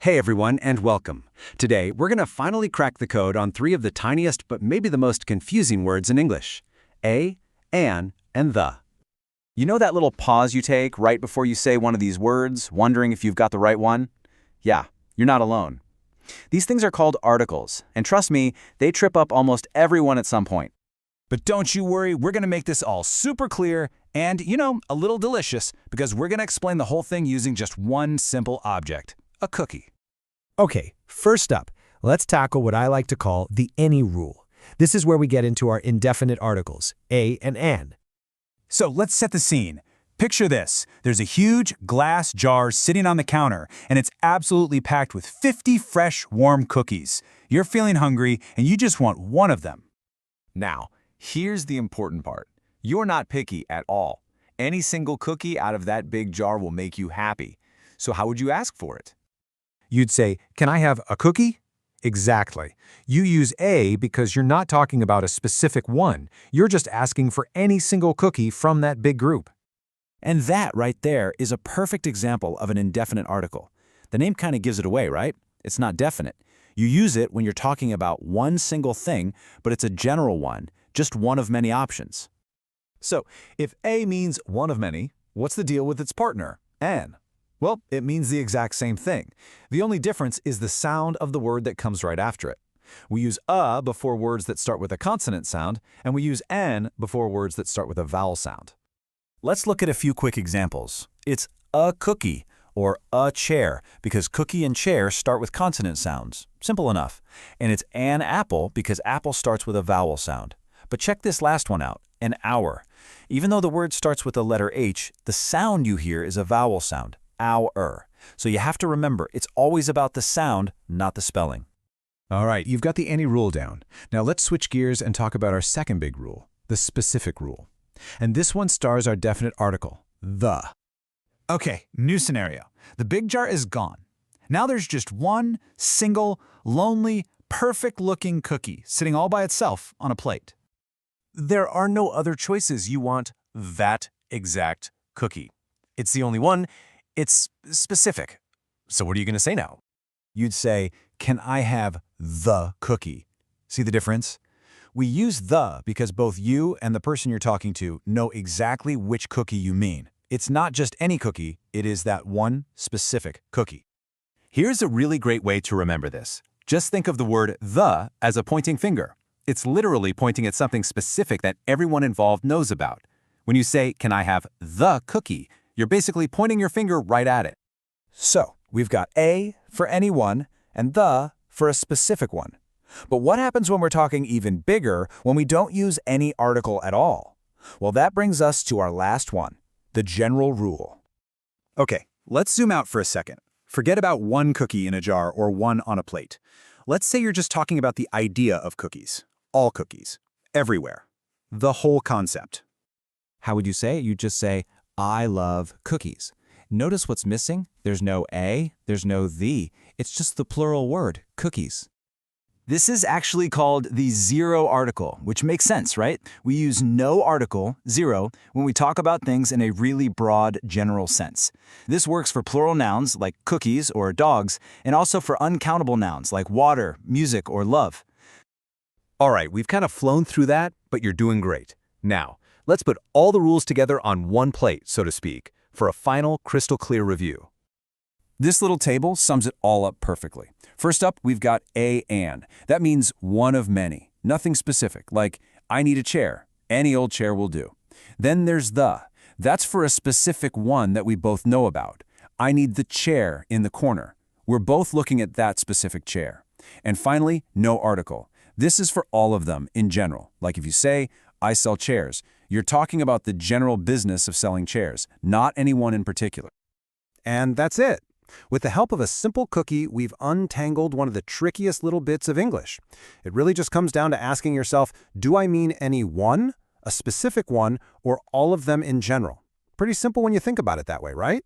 Hey everyone, and welcome. Today, we're going to finally crack the code on three of the tiniest but maybe the most confusing words in English. A, an, and the. You know that little pause you take right before you say one of these words, wondering if you've got the right one? Yeah, you're not alone. These things are called articles, and trust me, they trip up almost everyone at some point. But don't you worry, we're going to make this all super clear and, a little delicious, because we're going to explain the whole thing using just one simple object, a cookie. Okay, first up, let's tackle what I like to call the any rule. This is where we get into our indefinite articles, a and an. So let's set the scene. Picture this. There's a huge glass jar sitting on the counter, and it's absolutely packed with 50 fresh, warm cookies. You're feeling hungry, and you just want one of them. Now, here's the important part. You're not picky at all. Any single cookie out of that big jar will make you happy. So how would you ask for it? You'd say, "Can I have a cookie?" Exactly. You use a because you're not talking about a specific one. You're just asking for any single cookie from that big group. And that right there is a perfect example of an indefinite article. The name kind of gives it away, right? It's not definite. You use it when you're talking about one single thing, but it's a general one, just one of many options. So, if A means one of many, what's the deal with its partner, an? Well, it means the exact same thing. The only difference is the sound of the word that comes right after it. We use a before words that start with a consonant sound, and we use an before words that start with a vowel sound. Let's look at a few quick examples. It's a cookie or a chair because cookie and chair start with consonant sounds. Simple enough. And it's an apple because apple starts with a vowel sound. But check this last one out, an hour. Even though the word starts with the letter H, the sound you hear is a vowel sound. Hour. So you have to remember, it's always about the sound, not the spelling. All right, you've got the any rule down. Now let's switch gears and talk about our second big rule, the specific rule. And this one stars our definite article, the. Okay, new scenario. The big jar is gone. Now there's just one single, lonely, perfect-looking cookie sitting all by itself on a plate. There are no other choices. You want that exact cookie. It's the only one. It's specific. So what are you going to say now? You'd say, "Can I have the cookie?" See the difference? We use the because both you and the person you're talking to know exactly which cookie you mean. It's not just any cookie, it is that one specific cookie. Here's a really great way to remember this. Just think of the word the as a pointing finger. It's literally pointing at something specific that everyone involved knows about. When you say, "Can I have the cookie?" you're basically pointing your finger right at it. So, we've got a for any one and the for a specific one. But what happens when we're talking even bigger when we don't use any article at all? Well, that brings us to our last one, the general rule. Okay, let's zoom out for a second. Forget about one cookie in a jar or one on a plate. Let's say you're just talking about the idea of cookies. All cookies. Everywhere. The whole concept. How would you say it? You'd just say, "I love cookies." Notice what's missing? There's no a, there's no the. It's just the plural word, cookies. This is actually called the zero article, which makes sense, right? We use no article, zero, when we talk about things in a really broad, general sense. This works for plural nouns like cookies or dogs, and also for uncountable nouns like water, music, or love. All right, we've kind of flown through that, but you're doing great. Now, let's put all the rules together on one plate, so to speak, for a final crystal clear review. This little table sums it all up perfectly. First up, we've got an. That means one of many, nothing specific, like I need a chair. Any old chair will do. Then there's the. That's for a specific one that we both know about. I need the chair in the corner. We're both looking at that specific chair. And finally, no article. This is for all of them in general. Like if you say, "I sell chairs," you're talking about the general business of selling chairs, not anyone in particular. And that's it. With the help of a simple cookie, we've untangled one of the trickiest little bits of English. It really just comes down to asking yourself, do I mean any one, a specific one, or all of them in general? Pretty simple when you think about it that way, right?